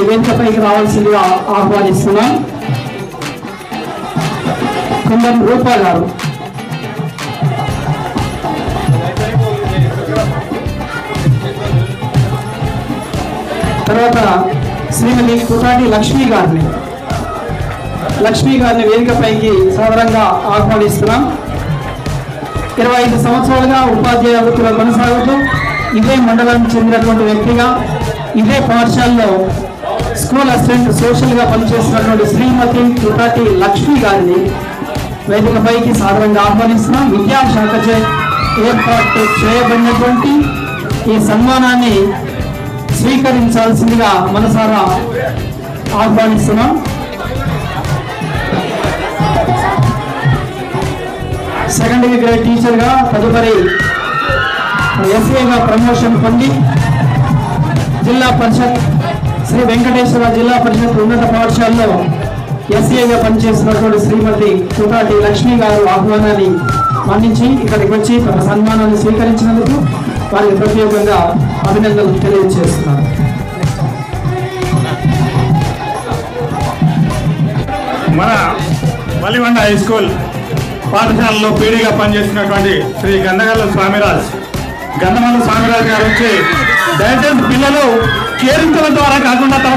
వేదికపైకి రావాల్సిందిగా ఆహ్వానిస్తున్నాం. కుందం రూపా గారు. తర్వాత శ్రీమతి కుటాటి లక్ష్మి గారిని వేదికపైకి సాదరంగా ఆహ్వానిస్తున్నాం. 25 సంవత్సరాలుగా ఉపాధ్యాయ వృత్తిలో కొనసాగుతూ ఇదే మండలానికి చెందినటువంటి వ్యక్తిగా ఇదే పాఠశాలలో స్కూల్ అసిస్టెంట్ సోషల్గా పనిచేస్తున్నటువంటి శ్రీమతి కుటాటి లక్ష్మి గారిని వేదికపైకి సాదరంగా ఆహ్వానిస్తున్నాం. విద్యాశాఖచే ఏర్పాటు చేయబడినటువంటి ఈ సన్మానాన్ని స్వీకరించాల్సిందిగా మనసారా ఆహ్వానిస్తున్నాం. సెకండరీ గ్రేడ్ టీచర్గా తదుపరి ఎస్ఏగా ప్రమోషన్ పొంది జిల్లా పరిషత్ శ్రీ వెంకటేశ్వర జిల్లా పరిషత్ ఉన్నత పాఠశాలలో ఎస్ఏగా పనిచేస్తున్నటువంటి శ్రీమతి కుటాటి లక్ష్మి గారు ఆహ్వానాన్ని మన్నించి ఇక్కడికి వచ్చి తమ సన్మానాన్ని స్వీకరించినందుకు వారికి ప్రత్యేకంగా అభినందనలు తెలియజేస్తున్నారు. మన వలిగొండ హై స్కూల్ పాఠశాలలో పీడిగా పనిచేస్తున్నటువంటి శ్రీ గంధమల్ల స్వామిరాజ్ గారు వచ్చి దయచేసి పిల్లలు కేరింతల ద్వారా కాకుండా తమ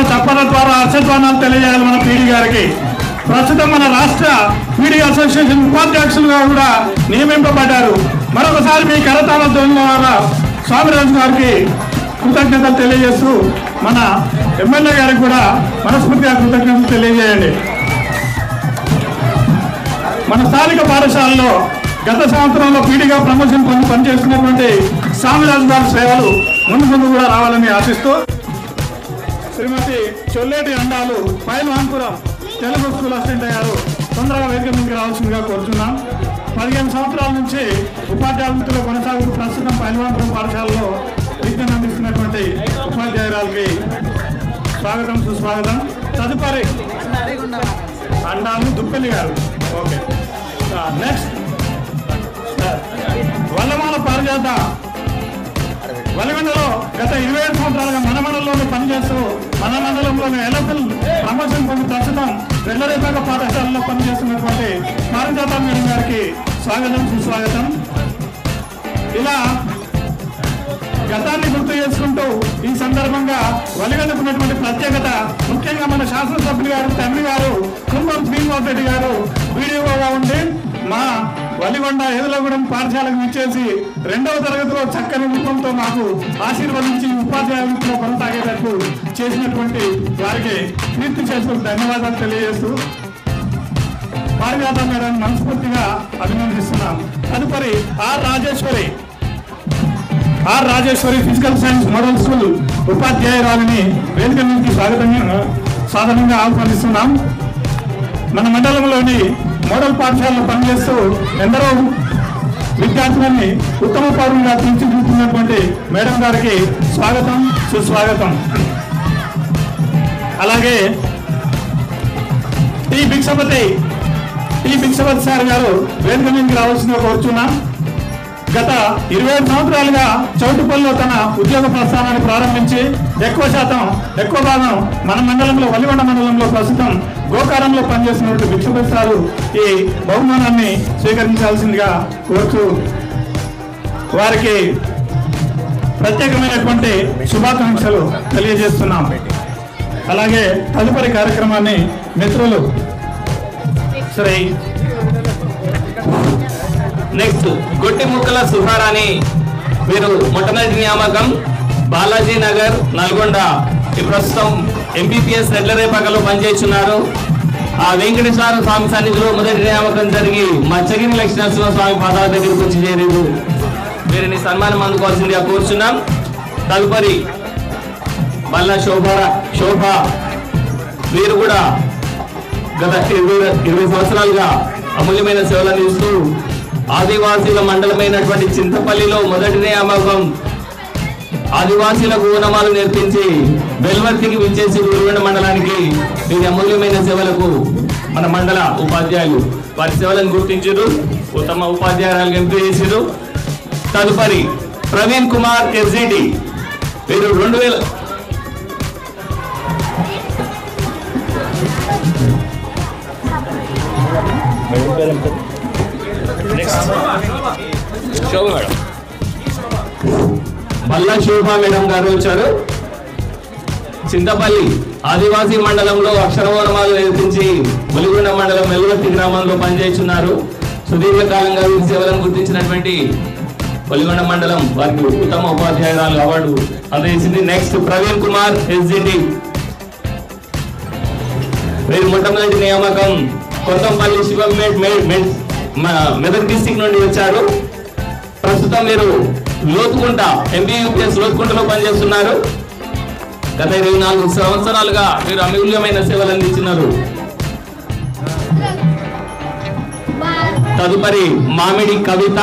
చప్పట్ల ద్వారా హర్షధ్వానాలు తెలియజేయాలి మన పీడి గారికి. ప్రస్తుతం మన రాష్ట్ర పీడి అసోసియేషన్ ఉపాధ్యక్షులుగా కూడా నియమింపబడ్డారు. మరొకసారి మీ కరతాళ ద్వారా స్వామిరాజు గారికి కృతజ్ఞతలు తెలియజేస్తూ మన ఎమ్మెల్యే గారికి కూడా మనస్ఫూర్తిగా కృతజ్ఞతలు తెలియజేయండి. మన స్థానిక పాఠశాలలో గత సంవత్సరంలో పీడిగా ప్రమోషన్ పొంది పనిచేస్తున్నటువంటి స్వామిరాజు గారి సేవలు ముందు కూడా రావాలని ఆశిస్తూ శ్రీమతి చొల్లేటి అండాలు పైల్వాన్పురం తెలుగు స్కూల్ అసిస్టెంట్ అయ్యారు. తొందరగా వేదిక మీదకి రావాల్సిందిగా కోరుతున్నాం. 15 సంవత్సరాల నుంచి ఉపాధ్యాయ వృత్తిలో కొనసాగుతూ ప్రస్తుతం పైల్వాన్పురం పాఠశాలలో విద్యను అందిస్తున్నటువంటి ఉపాధ్యాయురాలకి స్వాగతం సుస్వాగతం. తదుపరి అండాలు దుప్పెల్లి గారు. ఓకే, నెక్స్ట్ వల్లమాల పారిజాత వలిగొండలో గత 27 సంవత్సరాలుగా మన మండలంలోనే పనిచేస్తూ మన మండలంలోని ఎలఫల్ ప్రమోషన్ పొంది ప్రస్తుతం వెల్లరేపాక పాఠశాలలో పనిచేస్తున్నటువంటి పారిజాత మేడం గారికి స్వాగతం సుస్వాగతం. ఇలా గతాన్ని గుర్తు చేసుకుంటూ ఈ సందర్భంగా వలిగొండకున్నటువంటి ప్రత్యేకత ముఖ్యంగా మన శాసనసభ్యులు గారు తండ్రి గారు కుంభం శ్రీనివాసరెడ్డి గారు వీడియోగా ఉండి మా వలిగొండ ఎదులగూడెం పాఠశాలకు విచ్చేసి 2వ తరగతిలో చక్కని రూపంతో మాకు ఆశీర్వదించి ఉపాధ్యాయ వృత్తిలో కొనసాగేటట్టు చేసినటువంటి వారికి కీర్తి చేసుకుని ధన్యవాదాలు తెలియజేస్తూ పారిజాత మేడం మనస్ఫూర్తిగా అభినందిస్తున్నాం. తదుపరి R Rajeshwari physical science model school ఉపాధ్యాయురాలిని వేదిక నుంచి సాధారణంగా ఆహ్వానిస్తున్నాం. మన మండలంలోని మోడల్ పాఠశాలలో పనిచేస్తూ ఎందరో విద్యార్థులని ఉత్తమ పౌరులుగా తీర్చిదిద్దుతున్నటువంటి మేడం గారికి స్వాగతం సుస్వాగతం. అలాగే టి భిక్షపతి సార్ గారు వేదిక మీదకి రావాల్సిందిగా కోరుచున్నాం. గత 27 సంవత్సరాలుగా చౌటుపల్లిలో తన ఉద్యోగ ప్రస్థానాన్ని ప్రారంభించి ఎక్కువ భాగం మన మండలంలో వలిగొండ మండలంలో ప్రస్తుతం గోకారంలో పనిచేస్తున్నటువంటి భిక్షపతి సారు ఈ బహుమానాన్ని స్వీకరించాల్సిందిగా కోరుతూ వారికి ప్రత్యేకమైనటువంటి శుభాకాంక్షలు తెలియజేస్తున్నాం. అలాగే తదుపరి కార్యక్రమాన్ని మిత్రులు శ్రీ నెక్స్ట్ గొట్టి ముక్కల సుహారాణి వీరు మొట్టమొదటి నియామకం బాలాజీ నగర్ నల్గొండ. ఈ ప్రస్తుతం ఎంబీపీఎస్ రెడ్లరేపాకలో పనిచేస్తున్నారు. ఆ వెంకటేశ్వర స్వామి సన్నిధిలో మొదటి నియామకం జరిగి మచ్చగిరి లక్ష్మీనరసింహ స్వామి పాదాల దగ్గరికి వచ్చి చేరేది. వీరిని సన్మానం అందుకోవాల్సిందిగా కోరుచున్నాం. తదుపరి బల్ల శోభ వీరు కూడా గత 20 సంవత్సరాలుగా అమూల్యమైన సేవలు అందిస్తూ ఆదివాసీల మండలమైనటువంటి చింతపల్లిలో మొదటి నియామకం ఆదివాసీలకు ఓనమాలు నేర్పించి బెల్వర్తికి విచ్చేసి వలిగొండ మండలానికి వీరి అమూల్యమైన సేవలకు మన మండల ఉపాధ్యాయులు వారి సేవలను గుర్తించారు. ఉత్తమ ఉపాధ్యాయురాలు ఎంపిక చేశారు. తదుపరి ప్రవీణ్ కుమార్ ఎస్జిటి వీరు 2000 శోభ మేడం, మల్లా శోభ మేడం గారు వచ్చారు. చింతపల్లి ఆదివాసీ మండలంలో అక్షరవర్ణాలు నేర్పించి వెలుగొండ మండలం వెల్లువర్తి గ్రామంలో పనిచేస్తున్నారు. సుదీర్ఘకాలంగా వీరి సేవలను గుర్తించినటువంటి వెలుగొండ మండలం వారికి ఉత్తమ ఉపాధ్యాయురాలు అవార్డు అందజేసింది. నెక్స్ట్ ప్రవీణ్ కుమార్ ఎస్జిటి, వీరి మొట్టమొదటి నియామకం కొత్తంపల్లి శివం మెదక్ డిస్టిక్ నుండి వచ్చారు. ప్రస్తుతం మీరు లోతుకుంట MBUPS లోతుకుంటలో పనిచేస్తున్నారు. గత 24 సంవత్సరాలుగా మీరు అమూల్యమైన సేవలు అందించినారు. తదుపరి మామిడి కవిత,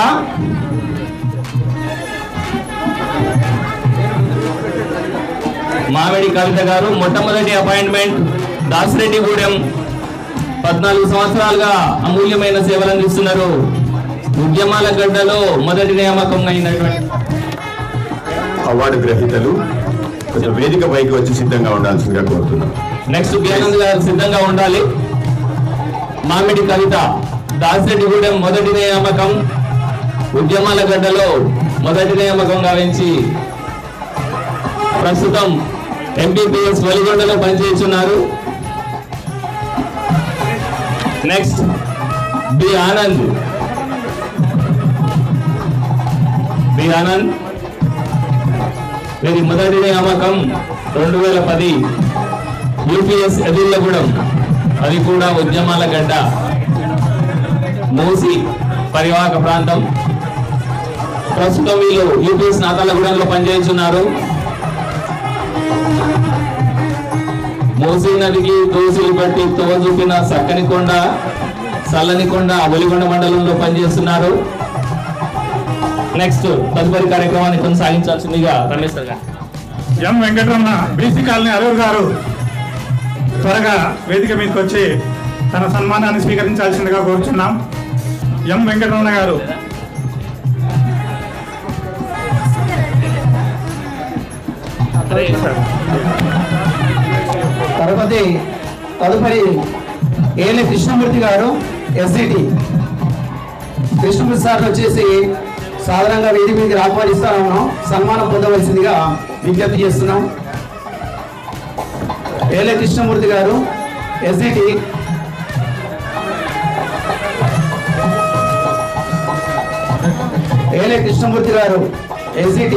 గారు మొట్టమొదటి అపాయింట్మెంట్ దాసిరెడ్డిగూడెం, 14 సంవత్సరాలుగా అమూల్యమైన సేవలు అందిస్తున్నారు. ఉద్యమాల గడ్డలో మొదటి నియామకం అయినటువంటి అవార్డు గ్రహీతలు కొంచెం వేదిక పైకి వచ్చి సిద్ధంగా ఉండాల్సిందిగా కోరుతున్నాం. నెక్స్ట్ బిఆనంద్ గారు సిద్ధంగా ఉండాలి. మామిడి కవిత, దాసిరెడ్డిగూడెం మొదటి నియామకం, ఉద్యమాల గడ్డలో మొదటి నియామకం గావించి ప్రస్తుతం MBPS వెలుగొండలో పనిచేస్తున్నారు. నెక్స్ట్ బి ఆనంద్, వీరి మొదటి నియామకం 2010 UPS ఎదిల్లగూడెం, అది కూడా ఉద్యమాల గడ్డ, మూసి పరివాహక ప్రాంతం. ప్రస్తుతం వీళ్ళు UPS నాతాలగూడెంలో పనిచేస్తున్నారు. మూసీ నదికి దోసులు పెట్టి తోవ చూపిన సక్కని కొండ, చల్లని కొండ వెలుగొండ మండలంలో పనిచేస్తున్నారు. నెక్స్ట్ తదుపరి కార్యక్రమాన్ని కొనసాగించాల్సిందిగా రమేష్ గారు. ఎం వెంకటరమణ బీసీ కాలనీ అరూరు గారు త్వరగా వేదిక మీదకి వచ్చి తన సన్మానాన్ని స్వీకరించాల్సిందిగా కోరుచున్నాం. ఎం వెంకటరమణ గారు. తదుపరి ఏలే కృష్ణమూర్తి గారు SCT. కృష్ణమూర్తి సార్ వచ్చేసి సాధారణంగా వేదిక మీదకి ఆహ్వానిస్తా ఉన్నాం, సన్మానం పొందవలసిందిగా విజ్ఞప్తి చేస్తున్నాం. ఏలే కృష్ణమూర్తి గారు SCT. ఏలే కృష్ణమూర్తి గారు SCT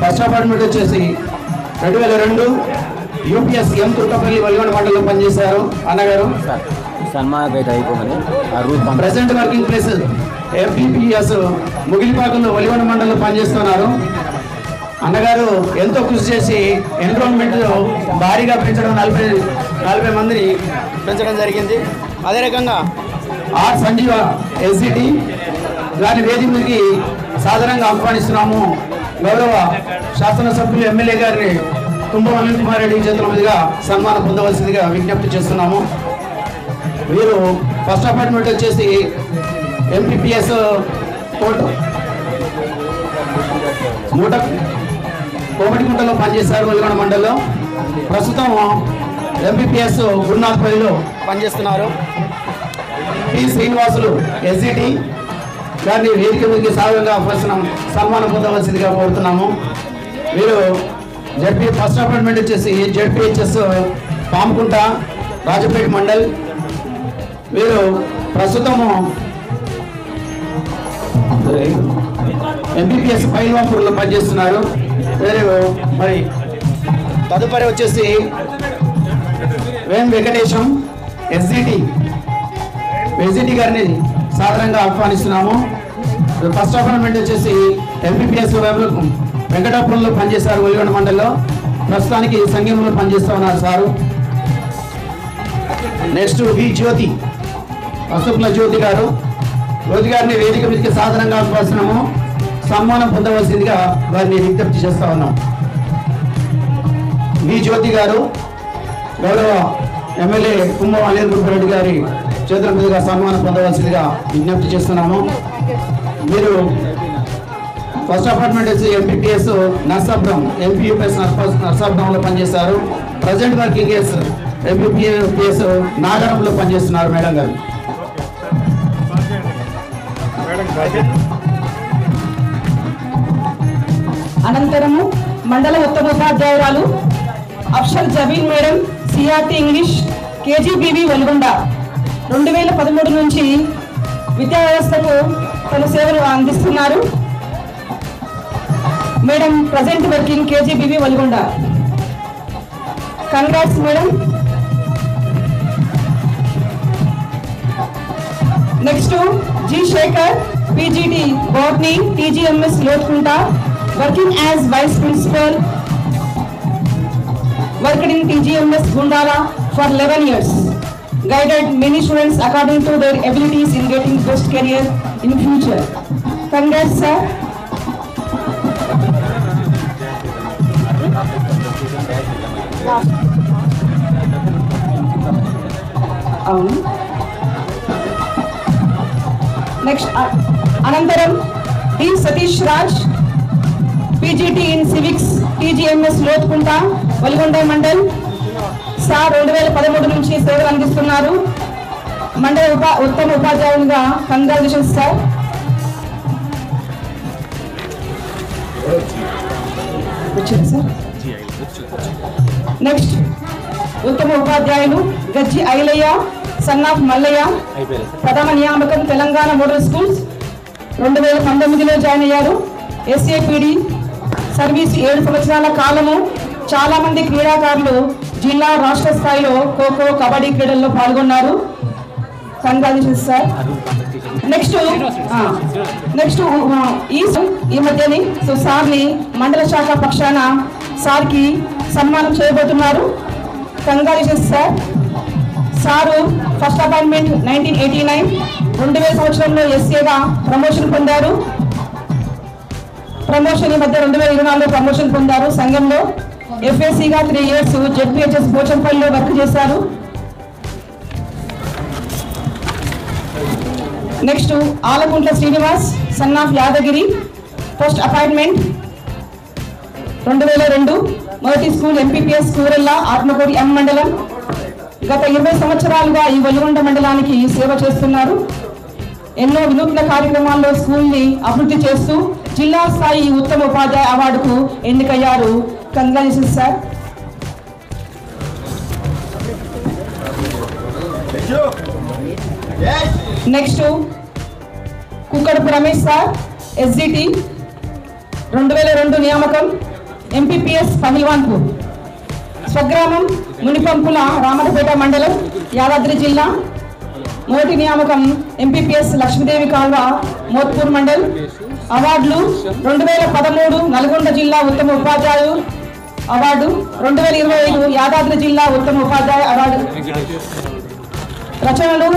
ఫస్ట్ అపార్ట్మెంట్ వచ్చేసి 2002 UPS M తుర్కపల్లి వెలుగొండ మండలంలో పనిచేశారు. అన్నగారు ప్రెసెంట్ వర్కింగ్ ప్లేస్ MBPS ముగిలిపాకంలో వెలుగొండ మండలంలో పనిచేస్తున్నారు. అన్నగారు ఎంతో కృషి చేసి ఎన్రోల్మెంట్ భారీగా పెంచడం, 40 మందిని పెంచడం జరిగింది. అదే రకంగా ఆర్ సంజీవ SCT గారి వేదికకి సాధారణంగా ఆహ్వానిస్తున్నాము. గౌరవ శాసనసభ్యులు ఎమ్మెల్యే గారిని తుంబం అనిల్ కుమార్ రెడ్డి చేతుల మీదుగా సన్మానం పొందవలసిందిగా విజ్ఞప్తి చేస్తున్నాము. వీరు ఫస్ట్ అపార్ట్మెంట్ వచ్చేసి MPPS కోమటికుంటలో పనిచేశారు వెలుగొండ మండలంలో. ప్రస్తుతం MPPS గురునాథపల్లిలో పనిచేస్తున్నారు. P శ్రీనివాసులు SCT గారిని వేదిక మీదకి సాధారణంగా సన్మానం పొందవలసిందిగా కోరుతున్నాము. వీరు జడ్పీ ఫస్ట్ అపార్ట్మెంట్ వచ్చేసి ZPHS పాముకుంట రాజపేట మండల్. వీరు ప్రస్తుతము MBPS పైల్వాపూర్లో పనిచేస్తున్నారు. వీరు మరి తదుపరి వచ్చేసి వేం వెంకటేశం SCT గారిని సాధారణంగా ఆహ్వానిస్తున్నాము. ఫస్ట్ అపార్ట్మెంట్ వచ్చేసి MBPS వెంకటాపురంలో పనిచేశారు వెలుగొండ మండలంలో. ప్రస్తుతానికి సంఘంలో పనిచేస్తూ ఉన్నారు సారు. నెక్స్ట్ వి జ్యోతి, అశోక్ల జ్యోతి గారు. జ్యోతి గారిని వేదిక మీదకి సాధారణంగా ఆహ్వానిస్తున్నాము, సన్మానం పొందవలసిందిగా వారిని విజ్ఞప్తి చేస్తా ఉన్నాం. వి జ్యోతి గారు గౌరవ ఎమ్మెల్యే కుంభం అనిల్ కుమార్ రెడ్డి గారి చేతుల మీదుగా సన్మానం పొందవలసిందిగా విజ్ఞప్తి చేస్తున్నాము. మీరు ఫస్ట్ అపార్ట్మెంట్ వచ్చి ఎంపీపీఎస్ నర్సాపురం ఎంపీయూపీఎస్ నర్సాపురంలో పనిచేస్తారు. ప్రజెంట్ వర్కింగ్ ఎస్ ఎంపీపీఎస్ నాగరంలో పనిచేస్తున్నారు మేడం గారు. అనంతరము మండల ఉత్తమోపాధ్యాయురాలు Afshar Jabeen madam CRT English KGBV Velugonda 2013 నుంచి విద్యా వ్యవస్థకు తన సేవలు అందిస్తున్నారు. Madam present working KGBV Velugonda. Congrats madam. Next G Shekar PGT botany TGMS Lotkunta working as vice principal, worked in TGMS Gundala for 11 years, guided many students according to their abilities in getting best career in future. Congrats sir. Next Anantaram D. Satish Raj PGT in Civics TGMS Lothkunta Valigonda mandal sir 2013 నుంచి సేవలు అందిస్తున్నారు. మండల ఉత్తమ ఉపాధ్యాయునిగా congratulations sir. Next ఉత్తమ ఉపాధ్యాయులు గజ్జి Ailayya son of Mallayya ప్రథమ నియామకం తెలంగాణ మోడల్ స్కూల్స్ 2019లో జాయిన్ అయ్యారు. ఎస్ఏపిడి సర్వీస్ 7 సంవత్సరాల కాలము. చాలా మంది క్రీడాకారులు జిల్లా రాష్ట్ర స్థాయిలో ఖోఖో కబడ్డీ క్రీడల్లో పాల్గొన్నారు. Congratulations sir. నెక్స్ట్ ఈ మధ్యని సో సార్ని మండల శాఖ పక్షాన సార్కి సన్మానం చేయబోతున్నారు. Congratulations sir. Sir first appointment 1989 2000 సంవత్సరంలో ఎస్ఏగా ప్రమోషన్ పొందారు. ప్రమోషన్ ఈ మధ్య 2024లో ప్రమోషన్ పొందారు. సంఘంలో ఎఫ్ఎస్సిగా 3 years జెడ్పీహెచ్ఎస్ పోచంపల్లిలో వర్క్ చేశారు. Next Alakuntla Srinivas son of Yadagiri first appointment 2002 మొదటి స్కూల్ ఎంపీపీఎస్ కూరెల్లా ఆత్మకూరి ఎం మండలం. గత 20 సంవత్సరాలుగా ఈ వలిగొండ మండలానికి సేవ చేస్తున్నారు. ఎన్నో వినూత్న కార్యక్రమాల్లో స్కూల్ని అభివృద్ధి చేస్తూ జిల్లా స్థాయి ఉత్తమ ఉపాధ్యాయ అవార్డుకు ఎన్నికయ్యారు. Congratulations sir. Next Kukkadapu Ramesh sir SGT 2002 నియామకం ఎంపీపీఎస్ పహిల్వాన్పూర్ స్వగ్రామం మునిపంపుల రామన్నపేట మండలం యాదాద్రి జిల్లా. మొదటి నియామకం ఎంపీపీఎస్ లక్ష్మీదేవి కాల్వ మోత్పూర్ మండల్. అవార్డులు 2013 నల్గొండ జిల్లా ఉత్తమ ఉపాధ్యాయు అవార్డు, 2025 యాదాద్రి జిల్లా ఉత్తమ ఉపాధ్యాయ అవార్డు. రచనలు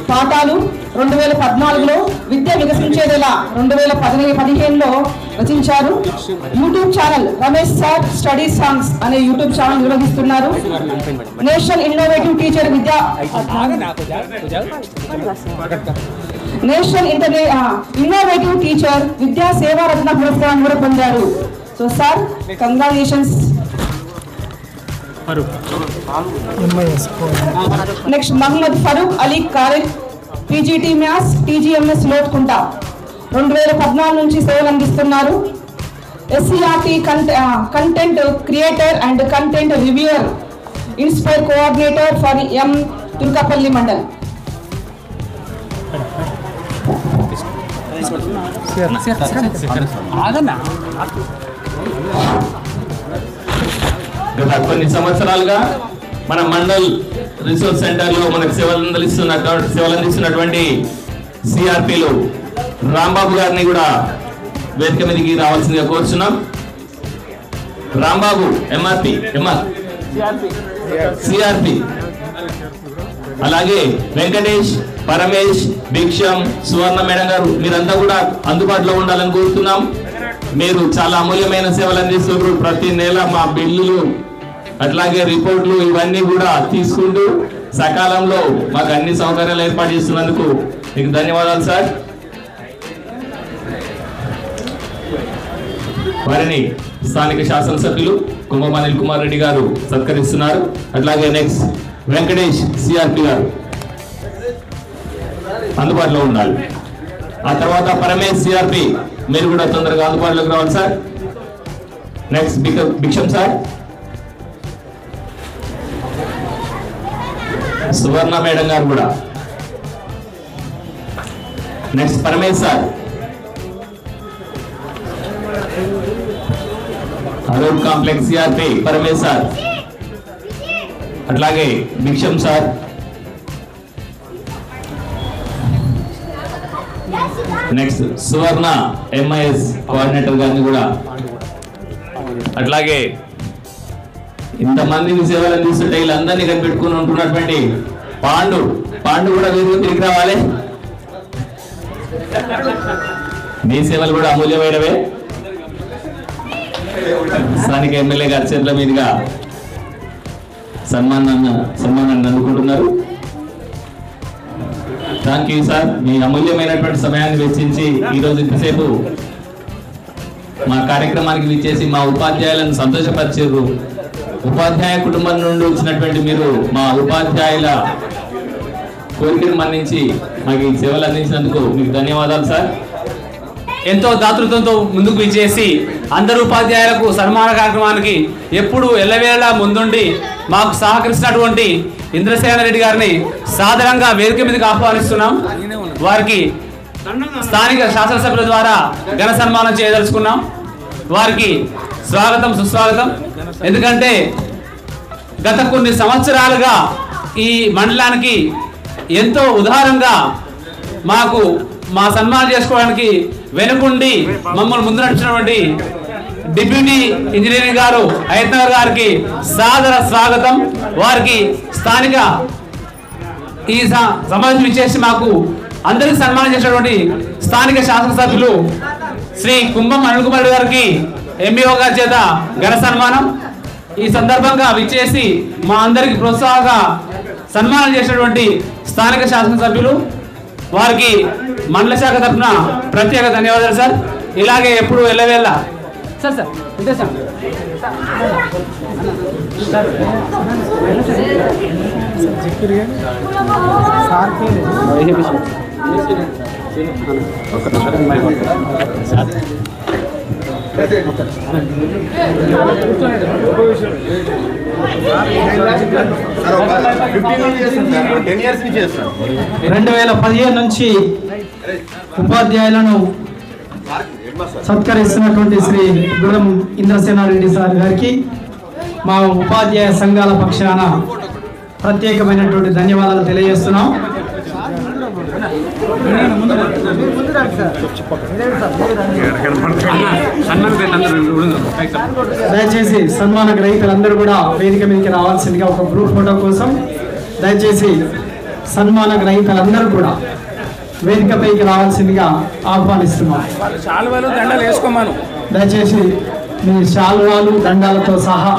పాఠాలు 2014లో విద్య వికసించేదెలా 2015లో రచించారు. YouTube channel Ramesh sir study songs అనే యూట్యూబ్ ఛానల్ నిర్వహిస్తున్నారు. National innovative teacher innovative teacher Vidya Sevaratna పురస్కారం కూడా పొందారు. So sir congratulations. Next Mohammed Farooq Ali college PGT maths TGMS Lotkunta 2014 నుంచి సేవలు అందిస్తున్నారు. SCRT content creator and content reviewer inspire coordinator for M Turkapally mandal. గత కొన్ని సంవత్సరాలుగా మన మండల్ రిసోర్స్ సెంటర్లో మనకు సేవలు అందిస్తున్నటువంటి సిఆర్పిలు రాంబాబు గారిని కూడా వేదిక మీదకి రావాల్సిందిగా కోరుచున్నాం. రాంబాబు సిఆర్పి, అలాగే వెంకటేష్, పరమేష్, భిక్షం, సువర్ణ మేడం గారు మీరంతా కూడా అందుబాటులో ఉండాలని కోరుతున్నాం. మీరు చాలా అమూల్యమైన సేవలు అందిస్తున్నారు. ప్రతి నెల మా బిల్లులు అట్లాగే రిపోర్ట్లు ఇవన్నీ కూడా తీసుకుంటూ సకాలంలో మాకు అన్ని సౌకర్యాలు ఏర్పాటు చేస్తున్నందుకు మీకు ధన్యవాదాలు సార్. వారిని స్థానిక శాసనసభ్యులు కుంభం అనిల్ కుమార్ రెడ్డి గారు సత్కరిస్తున్నారు. అట్లాగే నెక్స్ట్ వెంకటేష్ సిఆర్పి గారు అందుబాటులో ఉండాలి. ఆ తర్వాత పరమేశ్ సిఆర్పి మీరు కూడా తొందరగా అందుబాటులోకి రావాలి sir. Next Bhiksham sir, Suvarna madam గారు కూడా. Next Paramesh sir, Arur complex CRP Paramesh sir, అట్లాగే Bhiksham sir, next Suvarna MIS coordinator గారిని కూడా, అట్లాగే ఇంతమందిని సేవలు అందిస్తుంటే వీళ్ళందరినీ కనిపెట్టుకుని ఉంటున్నటువంటి పాండు కూడా వీరు తిరిగి రావాలి. మీ సేవలు కూడా అమూల్యమైనవే. స్థానిక ఎమ్మెల్యే గారి చేతుల మీదుగా సన్మానాన్ని అందుకుంటున్నారు. థ్యాంక్ యూ సార్, మీ అమూల్యమైనటువంటి సమయాన్ని వెచ్చించి ఈరోజు ఇంతసేపు మా కార్యక్రమానికి విచ్చేసి మా ఉపాధ్యాయులను సంతోషపరిచారు. ఉపాధ్యాయ కుటుంబం నుండి వచ్చినటువంటి మీరు మా ఉపాధ్యాయుల కోరికను మన్నించి మాకు ఈ సేవలు అందించినందుకు మీకు ధన్యవాదాలు సార్. ఎంతో దాతృత్వంతో ముందుకు విచ్చేసి అందరు ఉపాధ్యాయులకు సన్మాన కార్యక్రమానికి ఎప్పుడు ఎల్లవేళలా ముందుండి మాకు సహకరిస్తున్నటువంటి ఇంద్రసేన రెడ్డి గారిని సాధారణంగా వేదిక మీదకి ఆహ్వానిస్తున్నాం. వారికి స్థానిక శాసనసభ్యుల ద్వారా ఘన సన్మానం చేయదలుచుకున్నాం. వారికి స్వాగతం సుస్వాగతం. ఎందుకంటే గత కొన్ని సంవత్సరాలుగా ఈ మండలానికి ఎంతో ఉదారంగా మాకు మా సన్మానం చేసుకోవడానికి వెనుకుండి మమ్మల్ని ముందు నడిచినటువంటి డిప్యూటీ ఇంజనీరింగ్ గారు అయత్నగర్ గారికి సాదర స్వాగతం. వారికి స్థానిక ఈ సమావేశం ఇచ్చేసి మాకు అందరికి సన్మానం చేసినటువంటి స్థానిక శాసనసభ్యులు శ్రీ కుంభం అనిల్ కుమార్ గారికి ఎంబీఓ గారి చేత ఘన సన్మానం. ఈ సందర్భంగా విచ్చేసి మా అందరికి ప్రోత్సాహంగా సన్మానం చేసినటువంటి స్థానిక శాసనసభ్యులు వారికి మండల శాఖ తరఫున ప్రత్యేక ధన్యవాదాలు సార్. ఇలాగే ఎప్పుడు వెళ్ళవేళ్ళ సార్ సార్ ఇంతే సార్. నుంచి ఉపాధ్యాయులను సత్కరిస్తున్నటువంటి శ్రీ గురం ఇంద్రసేనారెడ్డి సార్ గారికి మా ఉపాధ్యాయ సంఘాల పక్షాన ప్రత్యేకమైనటువంటి ధన్యవాదాలు తెలియజేస్తున్నాం. దయచేసి సన్మాన గ్రహీతలందరూ కూడా వేదిక మీదకి రావాల్సిందిగా ఒక గ్రూప్ ఫోటో కోసం దయచేసి సన్మాన గ్రహీతలందరూ కూడా వేదికపైకి రావాల్సిందిగా ఆహ్వానిస్తున్నాం. దయచేసి మీ శాల్వాలు దండాలతో సహా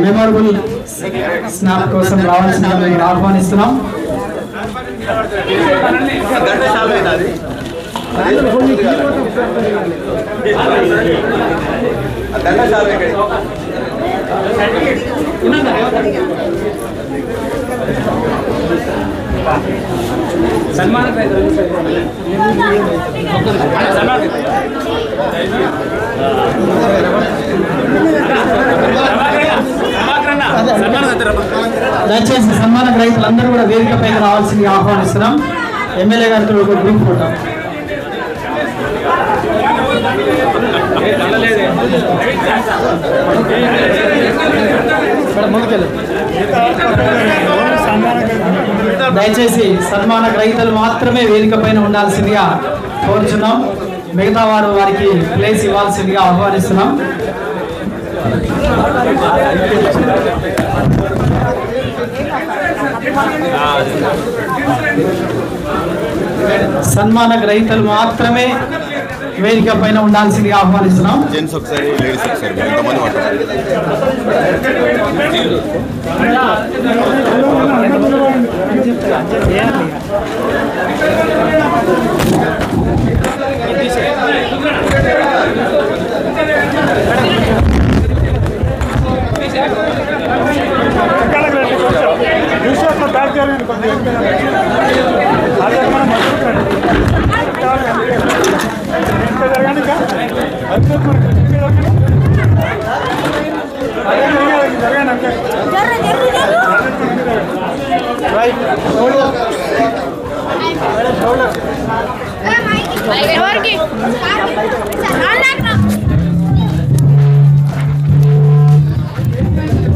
మెమొరబుల్ స్నాప్ కోసం రావాల్సిందిగా మేము ఆహ్వానిస్తున్నాం. దయచేసి సన్మాన గ్రహీతలందరూ కూడా వేదికపైకి రావాల్సిందిగా ఆహ్వానిస్తున్నాం. ఎమ్మెల్యే గారితో ఒక గ్రూప్ ఫోటో. దయచేసి సన్మాన గ్రహీతలు మాత్రమే వేదిక పైన ఉండాల్సిందిగా కోరుచున్నాం. మిగతా వారు వారికి ప్లేస్ ఇవ్వాల్సిందిగా ఆహ్వానిస్తున్నాం. సన్మాన గ్రహీతలు మాత్రమే వేదిక పైన ఉండాల్సిందిగా ఆహ్వానిస్తున్నాం.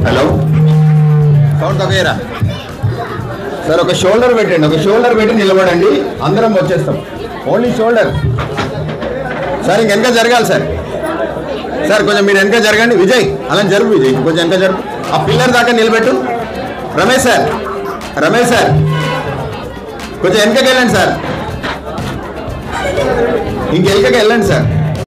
హలో సౌండ్ తగ్గరా సార్. ఒక షోల్డర్ పెట్టండి, ఒక షోల్డర్ పెట్టి నిలబడండి, అందరం వచ్చేస్తాం. Only shoulder. సార్ ఇంక వెనక జరగాలి సార్. సార్ కొంచెం మీరు వెనక జరగండి. విజయ్ అలా జరుగు, విజయ్ కొంచెం వెనక జరుగు. ఆ పిల్లర్ దాకా నిలబెట్టు. రమేష్ సార్, రమేష్ సార్ కొంచెం వెనకకి వెళ్ళండి సార్, ఇంక వెనకకి వెళ్ళండి సార్.